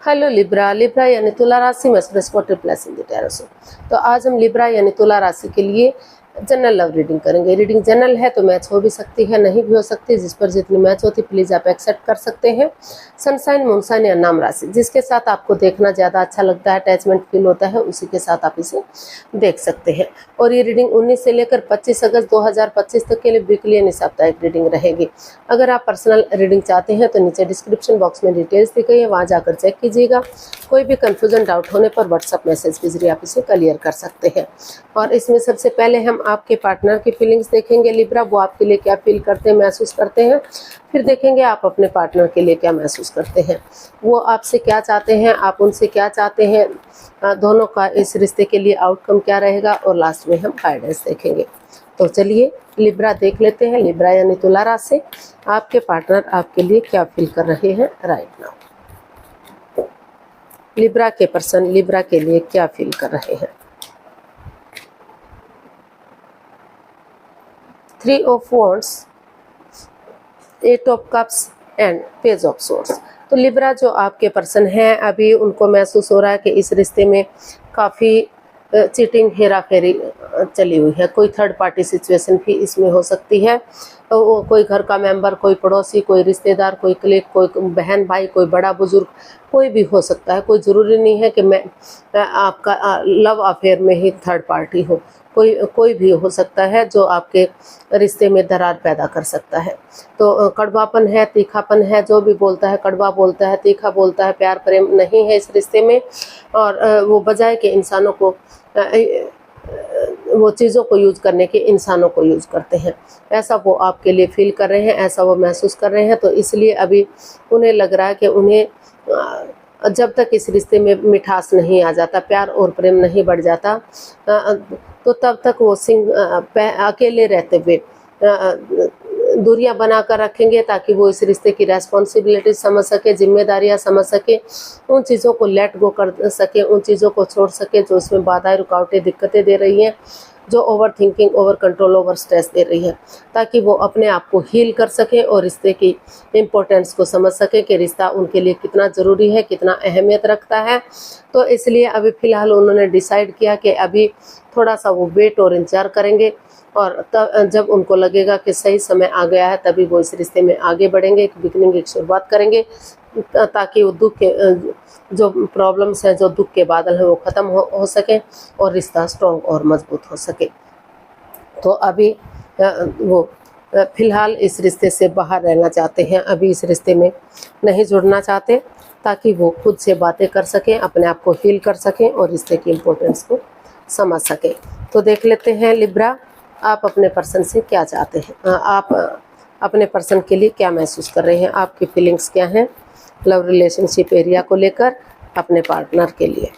Hello Libra. Libra यानी तुला राशि में प्लस इन द टैरो। तो आज हम लिब्रा यानी तुला राशि के लिए जनरल लव रीडिंग करेंगे। रीडिंग जनरल है तो मैच हो भी सकती है, नहीं भी हो सकती। जिस पर जितनी मैच होती प्लीज आप एक्सेप्ट कर सकते हैं। सनसाइन, मूनसाइन या नाम राशि, जिसके साथ आपको देखना ज़्यादा अच्छा लगता है, अटैचमेंट फील होता है, उसी के साथ आप इसे देख सकते हैं। और ये रीडिंग 19 से लेकर 25 अगस्त 2025 तक के लिए वीकली यानी साप्ताहिक रीडिंग रहेगी। अगर आप पर्सनल रीडिंग चाहते हैं तो नीचे डिस्क्रिप्शन बॉक्स में डिटेल्स दी गई है, वहाँ जाकर चेक कीजिएगा। कोई भी कन्फ्यूजन, डाउट होने पर व्हाट्सअप मैसेज के जरिए आप इसे क्लियर कर सकते हैं। और इसमें सबसे पहले हम आपके पार्टनर की फीलिंग्स देखेंगे लिब्रा, वो आपके लिए क्या फील करते हैं, महसूस करते हैं। फिर देखेंगे आप अपने पार्टनर के लिए क्या महसूस करते हैं, वो आपसे क्या चाहते हैं, आप उनसे क्या चाहते हैं, दोनों का इस रिश्ते के लिए आउटकम क्या रहेगा। और लास्ट में हम गाइडेंस देखेंगे। तो चलिए लिब्रा देख लेते हैं। लिब्रा यानी तुला राशि, आपके पार्टनर आपके लिए क्या फील कर रहे हैं राइट नाउ। लिब्रा के पर्सन लिब्रा के लिए क्या फील कर रहे हैं। 3 of wands, 8 of cups and page of source. तो लिब्रा जो आपके पर्सन हैं, अभी उनको महसूस हो रहा है कि इस रिश्ते में काफ़ी चीटिंग, हेरा फेरी चली हुई है। कोई थर्ड पार्टी सिचुएशन भी इसमें हो सकती है। तो कोई घर का मेंबर, कोई पड़ोसी, कोई रिश्तेदार, कोई क्लिक, कोई बहन भाई, कोई बड़ा बुजुर्ग, कोई भी हो सकता है। कोई ज़रूरी नहीं है कि मैं आपका लव अफेयर में ही थर्ड पार्टी हो। कोई भी हो सकता है जो आपके रिश्ते में दरार पैदा कर सकता है। तो कड़वापन है, तीखापन है, जो भी बोलता है कड़वा बोलता है, तीखा बोलता है, प्यार प्रेम नहीं है इस रिश्ते में। और वो बजाय के इंसानों को वो चीज़ों को यूज़ करने के इंसानों को यूज़ करते हैं। ऐसा वो आपके लिए फील कर रहे हैं, ऐसा वो महसूस कर रहे हैं। तो इसलिए अभी उन्हें लग रहा है कि उन्हें जब तक इस रिश्ते में मिठास नहीं आ जाता, प्यार और प्रेम नहीं बढ़ जाता, तो तब तक वो अकेले रहते हुए दूरियां बनाकर रखेंगे, ताकि वो इस रिश्ते की रेस्पॉन्सिबिलिटी समझ सके, जिम्मेदारियां समझ सके, उन चीज़ों को लेट गो कर सके, उन चीज़ों को छोड़ सके जो इसमें बाधाएं, रुकावटें, दिक्कतें दे रही हैं, जो over thinking, over control, over stress दे रही है, ताकि वो अपने आप को हील कर सके और रिश्ते की इम्पोर्टेंस को समझ सके कि रिश्ता उनके लिए कितना ज़रूरी है, कितना अहमियत रखता है। तो इसलिए अभी फ़िलहाल उन्होंने डिसाइड किया कि अभी थोड़ा सा वो वेट और इंतजार करेंगे, और तब जब उनको लगेगा कि सही समय आ गया है तभी वो इस रिश्ते में आगे बढ़ेंगे, एक बिगनिंग, एक शुरुआत करेंगे, ताकि वो दुख के जो प्रॉब्लम्स हैं, जो दुख के बादल हैं, वो ख़त्म हो सके और रिश्ता स्ट्रॉन्ग और मजबूत हो सके। तो अभी वो फ़िलहाल इस रिश्ते से बाहर रहना चाहते हैं, अभी इस रिश्ते में नहीं जुड़ना चाहते, ताकि वो खुद से बातें कर सकें, अपने आप को हील कर सकें और रिश्ते की इम्पोर्टेंस को समझ सकें। तो देख लेते हैं लिब्रा, आप अपने पर्सन से क्या चाहते हैं, आप अपने पर्सन के लिए क्या महसूस कर रहे हैं, आपकी फीलिंग्स क्या हैं लव रिलेशनशिप एरिया को लेकर अपने पार्टनर के लिए।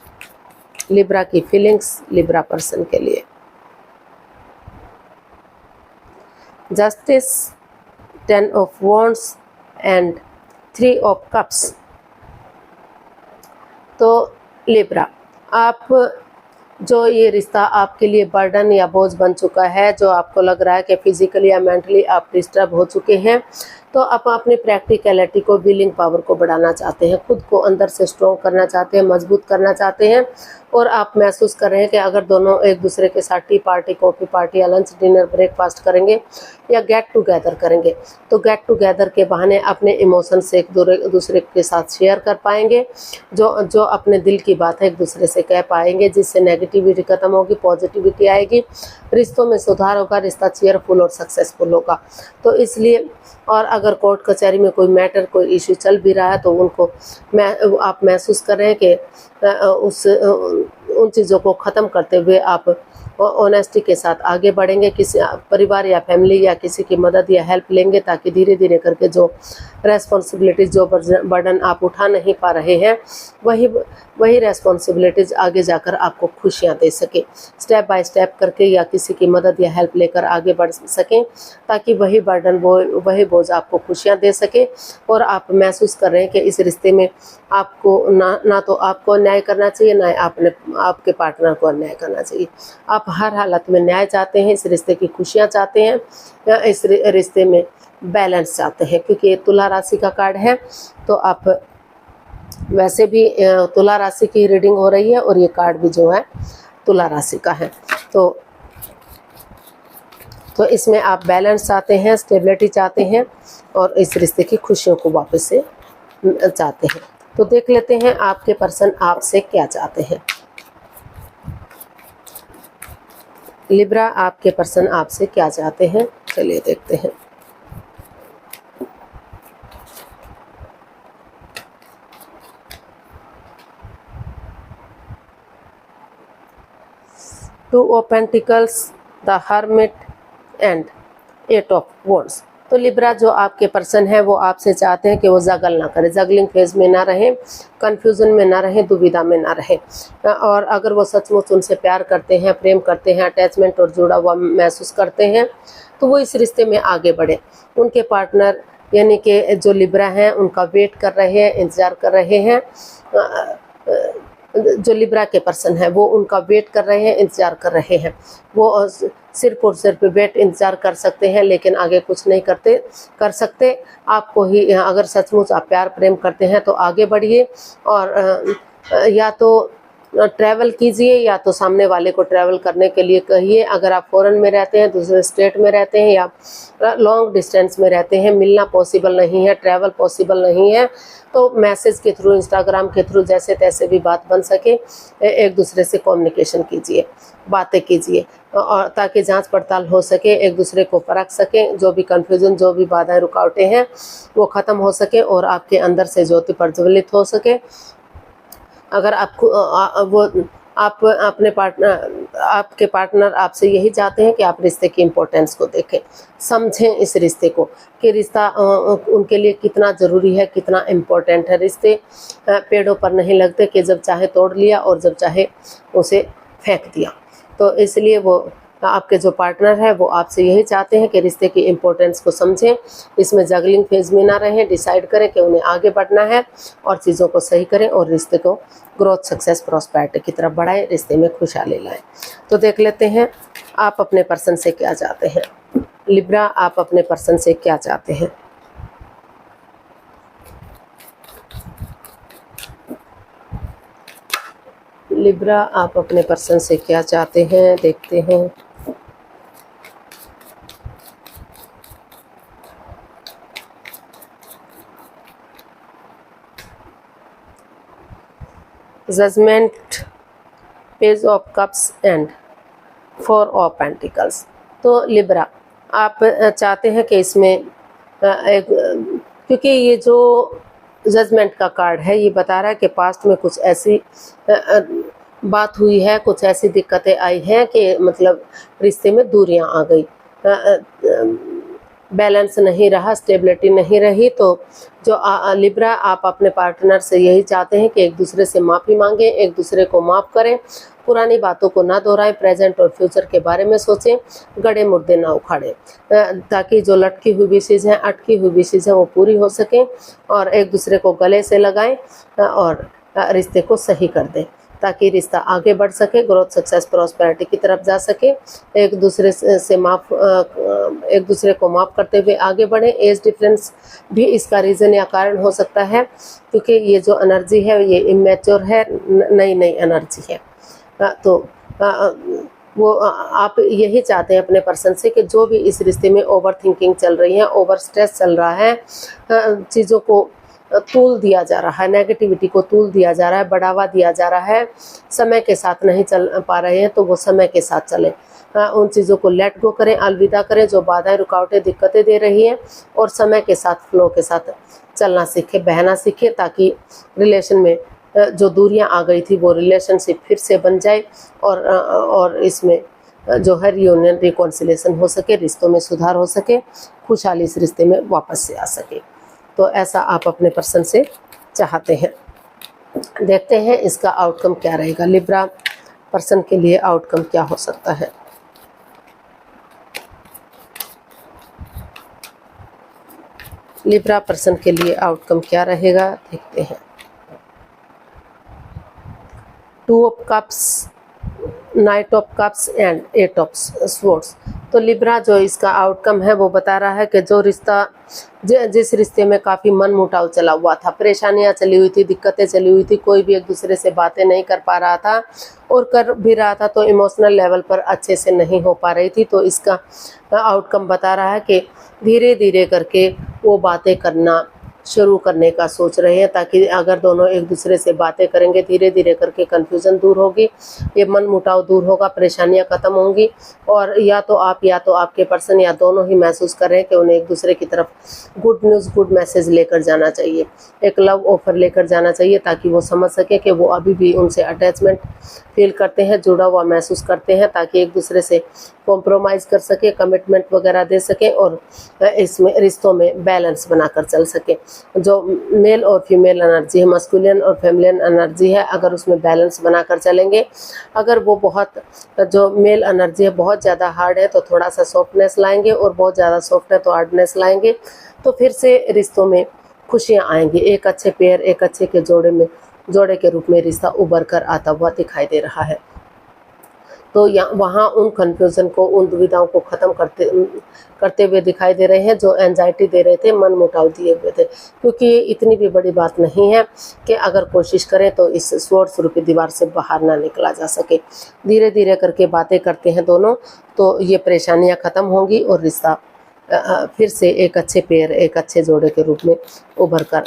लिब्रा की फीलिंग्स लिब्रा पर्सन के लिए। Justice, 10 of wands and 3 of cups. तो लिब्रा, आप जो ये रिश्ता आपके लिए बर्डन या बोझ बन चुका है, जो आपको लग रहा है कि फिजिकली या मेंटली आप डिस्टर्ब हो चुके हैं, तो आप अपनी प्रैक्टिकलिटी को, विलिंग पावर को बढ़ाना चाहते हैं, खुद को अंदर से स्ट्रॉन्ग करना चाहते हैं, मजबूत करना चाहते हैं। और आप महसूस कर रहे हैं कि अगर दोनों एक दूसरे के साथ टी पार्टी, कॉफ़ी पार्टी या लंच, डिनर, ब्रेकफास्ट करेंगे या गेट टुगेदर करेंगे, तो गेट टुगेदर के बहाने अपने इमोशन से एक दूसरे के साथ शेयर कर पाएंगे, जो अपने दिल की बात है एक दूसरे से कह पाएंगे, जिससे नेगेटिविटी खत्म होगी, पॉजिटिविटी आएगी, रिश्तों में सुधार होगा, रिश्ता चेयरफुल और सक्सेसफुल होगा। तो इसलिए, और अगर कोर्ट कचहरी में कोई मैटर, कोई इश्यू चल भी रहा है, तो उनको आप महसूस कर रहे हैं कि उन चीज़ों को ख़त्म करते हुए आप ऑनेस्टी के साथ आगे बढ़ेंगे, किसी परिवार या फैमिली या किसी की मदद या हेल्प लेंगे, ताकि धीरे धीरे करके जो रेस्पॉन्सिबिलिटीज़, जो बर्डन आप उठा नहीं पा रहे हैं, वही रेस्पॉन्सिबिलिटीज़ आगे जाकर आपको खुशियां दे सके। स्टेप बाय स्टेप करके या किसी की मदद या हेल्प लेकर आगे बढ़ सकें, ताकि वही बर्डन, वही बोझ आपको खुशियां दे सके। और आप महसूस कर रहे हैं कि इस रिश्ते में आपको ना तो आपको अन्याय करना चाहिए, ना आपके पार्टनर को अन्याय करना चाहिए। आप हर हालत में न्याय चाहते हैं, इस रिश्ते की खुशियां चाहते हैं, या इस रिश्ते में बैलेंस चाहते हैं, क्योंकि ये तुला राशि का कार्ड है। तो आप वैसे भी तुला राशि की रीडिंग हो रही है और ये कार्ड भी जो है तुला राशि का है। तो इसमें आप बैलेंस चाहते हैं, स्टेबिलिटी चाहते हैं और इस रिश्ते की खुशियों को वापस से चाहते हैं। तो देख लेते हैं आपके पर्सन आपसे क्या चाहते हैं। लिब्रा, आपके पर्सन आपसे क्या चाहते हैं, चलिए देखते हैं। Two of pentacles, the hermit and 8 of wands. तो लिब्रा, जो आपके पर्सन है वो आपसे चाहते हैं कि वो जगल ना करे, जगलिंग फेज में ना रहे, कंफ्यूजन में ना रहे, दुविधा में ना रहे। और अगर वो सचमुच उनसे प्यार करते हैं, प्रेम करते हैं, अटैचमेंट और जुड़ा हुआ महसूस करते हैं तो वो इस रिश्ते में आगे बढ़े। उनके पार्टनर यानी कि जो लिब्रा हैं उनका वेट कर रहे हैं, इंतज़ार कर रहे हैं। जो लिब्रा के पर्सन है वो उनका वेट कर रहे हैं, इंतज़ार कर रहे हैं। वो सिर्फ और सिर्फ वेट इंतज़ार कर सकते हैं लेकिन आगे कुछ नहीं कर सकते। आपको ही, अगर सचमुच आप प्यार प्रेम करते हैं तो आगे बढ़िए और या तो ट्रैवल कीजिए या तो सामने वाले को ट्रैवल करने के लिए कहिए। अगर आप फॉरेन में रहते हैं, दूसरे स्टेट में रहते हैं या लॉन्ग डिस्टेंस में रहते हैं, मिलना पॉसिबल नहीं है, ट्रैवल पॉसिबल नहीं है, तो मैसेज के थ्रू, इंस्टाग्राम के थ्रू जैसे तैसे भी बात बन सके, एक दूसरे से कम्युनिकेशन कीजिए, बातें कीजिए और ताकि जांच पड़ताल हो सके, एक दूसरे को परख सकें, जो भी कन्फ्यूजन, जो भी बाधाएं रुकावटें हैं वो ख़त्म हो सके और आपके अंदर से ज्योति प्रज्वलित हो सके। अगर आपको आपके पार्टनर आपसे यही चाहते हैं कि आप रिश्ते की इम्पोर्टेंस को देखें, समझें इस रिश्ते को कि रिश्ता उनके लिए कितना ज़रूरी है, कितना इम्पोर्टेंट है। रिश्ते पेड़ों पर नहीं लगते कि जब चाहे तोड़ लिया और जब चाहे उसे फेंक दिया। तो इसलिए वो आपके जो पार्टनर है वो आपसे यही चाहते हैं कि रिश्ते की इम्पोर्टेंस को समझें, इसमें जगलिंग फेज में ना रहें, डिसाइड करें कि उन्हें आगे बढ़ना है और चीज़ों को सही करें और रिश्ते को ग्रोथ, सक्सेस, प्रॉस्पेरिटी की तरफ बढ़ाएं, रिश्ते में खुशहाली लाएं। तो देख लेते हैं आप अपने पर्सन से क्या चाहते हैं। लिब्रा, आप अपने पर्सन से क्या चाहते हैं। लिब्रा, आप अपने पर्सन से क्या चाहते हैं, देखते हैं। Judgement, page of cups and 4 of pentacles. तो लिब्रा, आप चाहते हैं कि इसमें एक, क्योंकि ये जो जजमेंट का कार्ड है ये बता रहा है कि पास्ट में कुछ ऐसी बात हुई है, कुछ ऐसी दिक्कतें आई हैं कि मतलब रिश्ते में दूरियां आ गई, बैलेंस नहीं रहा, स्टेबिलिटी नहीं रही। तो जो लिब्रा, आप अपने पार्टनर से यही चाहते हैं कि एक दूसरे से माफ़ी मांगें, एक दूसरे को माफ़ करें, पुरानी बातों को ना दोहराएं, प्रेजेंट और फ्यूचर के बारे में सोचें, गड़े मुर्दे ना उखाड़ें, ताकि जो लटकी हुई विशेष हैं, अटकी हुई विशेष हैं वो पूरी हो सकें और एक दूसरे को गले से लगाएं और रिश्ते को सही कर दें ताकि रिश्ता आगे बढ़ सके, ग्रोथ, सक्सेस, प्रॉस्पेरिटी की तरफ जा सके। एक दूसरे को माफ़ करते हुए आगे बढ़ें। एज डिफरेंस भी इसका रीज़न या कारण हो सकता है क्योंकि ये जो एनर्जी है ये इमेच्योर है, नई एनर्जी है। तो वो आप यही चाहते हैं अपने पर्सन से कि जो भी इस रिश्ते में ओवर थिंकिंग चल रही है, ओवर स्ट्रेस चल रहा है, चीज़ों को तूल दिया जा रहा है, नेगेटिविटी को तूल दिया जा रहा है, बढ़ावा दिया जा रहा है, समय के साथ नहीं चल पा रहे हैं तो वो समय के साथ चलें। उन चीज़ों को लेट गो करें, अलविदा करें जो बाधाएं, रुकावटें, दिक्कतें दे रही हैं और समय के साथ, फ्लो के साथ चलना सीखें, बहना सीखें ताकि रिलेशन में जो दूरियां आ गई थी वो रिलेशनशिप फिर से बन जाए और इसमें जो है रियूनियन, रिकॉन्सिलेशन हो सके, रिश्तों में सुधार हो सके, खुशहाली इस रिश्ते में वापस से आ सके। तो ऐसा आप अपने पर्सन से चाहते हैं। देखते हैं इसका आउटकम क्या रहेगा। लिब्रा पर्सन के लिए आउटकम क्या हो सकता है। लिब्रा पर्सन के लिए आउटकम क्या रहेगा, देखते हैं। 2 of cups, night of cups and 8 of swords. तो लिब्रा जो इसका आउटकम है वो बता रहा है कि जो रिश्ता जिस रिश्ते में काफ़ी मन मुटाव चला हुआ था, परेशानियां चली हुई थी, दिक्कतें चली हुई थी, कोई भी एक दूसरे से बातें नहीं कर पा रहा था और कर भी रहा था तो इमोशनल लेवल पर अच्छे से नहीं हो पा रही थी। तो इसका आउटकम बता रहा है कि धीरे धीरे करके वो बातें करना शुरू करने का सोच रहे हैं, ताकि अगर दोनों एक दूसरे से बातें करेंगे धीरे धीरे करके कन्फ्यूज़न दूर होगी, ये मन मुटाव दूर होगा, परेशानियां खत्म होंगी और या तो आपके पर्सन या दोनों ही महसूस कर रहे हैं कि उन्हें एक दूसरे की तरफ गुड न्यूज़, गुड मैसेज लेकर जाना चाहिए, एक लव ऑफर लेकर जाना चाहिए, ताकि वो समझ सके कि वो अभी भी उनसे अटैचमेंट फील करते हैं, जुड़ा हुआ महसूस करते हैं, ताकि एक दूसरे से कॉम्प्रोमाइज़ कर सके, कमिटमेंट वगैरह दे सके और इसमें रिश्तों में बैलेंस बनाकर चल सके। जो मेल और फीमेल एनर्जी है, मस्कुलिन और फेमिनिन एनर्जी है, अगर उसमें बैलेंस बनाकर चलेंगे, अगर वो बहुत जो मेल एनर्जी है बहुत ज़्यादा हार्ड है तो थोड़ा सा सॉफ्टनेस लाएंगे और बहुत ज़्यादा सॉफ्ट है तो हार्डनेस लाएंगे, तो फिर से रिश्तों में खुशियाँ आएंगी। एक अच्छे पेयर, एक अच्छे के जोड़े के रूप में रिश्ता उभर कर आता हुआ दिखाई दे रहा है। तो वहाँ उन कन्फ्यूज़न को, उन दुविधाओं को ख़त्म करते हुए दिखाई दे रहे हैं जो एंजाइटी दे रहे थे, मन मुटाव दिए हुए थे, क्योंकि ये इतनी भी बड़ी बात नहीं है कि अगर कोशिश करें तो इस स्वॉर्ड स्वरूपी दीवार से बाहर ना निकला जा सके। धीरे धीरे करके बातें करते हैं दोनों तो ये परेशानियाँ ख़त्म होंगी और रिश्ता फिर से एक अच्छे पेयर, एक अच्छे जोड़े के रूप में उभर कर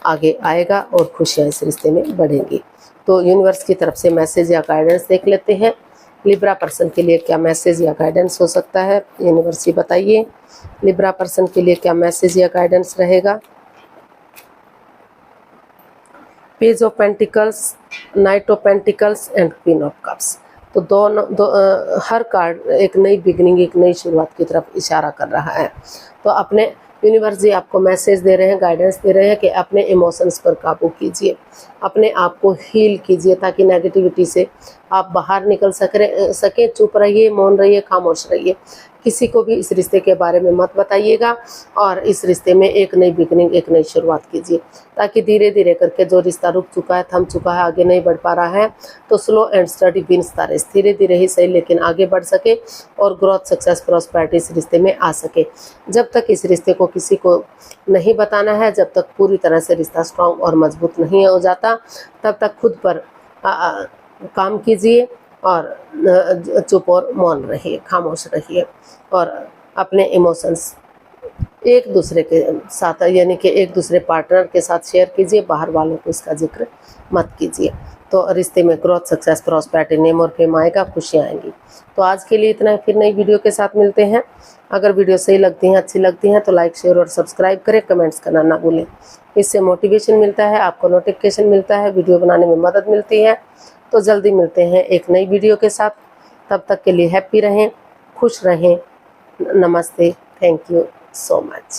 आगे आएगा और खुशियाँ इस रिश्ते में बढ़ेंगी। तो यूनिवर्स की तरफ से मैसेज या गाइडेंस देख लेते हैं, लिब्रा पर्सन के लिए क्या मैसेज या गाइडेंस हो सकता है, यूनिवर्स ही बताइए लिब्रा पर्सन के लिए क्या मैसेज या गाइडेंस रहेगा। Page of pentacles, night of pentacles and queen of cups. तो हर कार्ड एक नई बिगनिंग, एक नई शुरुआत की तरफ इशारा कर रहा है। तो अपने यूनिवर्स जी आपको मैसेज दे रहे हैं, गाइडेंस दे रहे हैं कि अपने इमोशंस पर काबू कीजिए, अपने आप को हील कीजिए, ताकि नेगेटिविटी से आप बाहर निकल सकें। चुप रहिए, मौन रहिए, खामोश रहिए, किसी को भी इस रिश्ते के बारे में मत बताइएगा और इस रिश्ते में एक नई बिगनिंग, एक नई शुरुआत कीजिए, ताकि धीरे धीरे करके जो रिश्ता रुक चुका है, थम चुका है, आगे नहीं बढ़ पा रहा है, तो slow and steady wins the race, धीरे धीरे ही सही लेकिन आगे बढ़ सके और ग्रोथ, सक्सेस, प्रॉस्पेरिटी इस रिश्ते में आ सके। जब तक इस रिश्ते को किसी को नहीं बताना है, जब तक पूरी तरह से रिश्ता स्ट्रांग और मजबूत नहीं हो जाता, तब तक खुद पर काम कीजिए और चुप और मौन रहिए, खामोश रहिए और अपने इमोशंस एक दूसरे के साथ, यानी कि एक दूसरे पार्टनर के साथ शेयर कीजिए, बाहर वालों को इसका जिक्र मत कीजिए। तो रिश्ते में ग्रोथ, सक्सेस, प्रॉस्पेरिटी, नेम और फेम आएगा, खुशियाँ आएंगी। तो आज के लिए इतना है, फिर नई वीडियो के साथ मिलते हैं। अगर वीडियो सही लगती हैं, अच्छी लगती हैं तो लाइक, शेयर और सब्सक्राइब करें, कमेंट्स करना ना भूलें। इससे मोटिवेशन मिलता है, आपको नोटिफिकेशन मिलता है, वीडियो बनाने में मदद मिलती है। तो जल्दी मिलते हैं एक नई वीडियो के साथ, तब तक के लिए हैप्पी रहें, खुश रहें। नमस्ते, थैंक यू so much।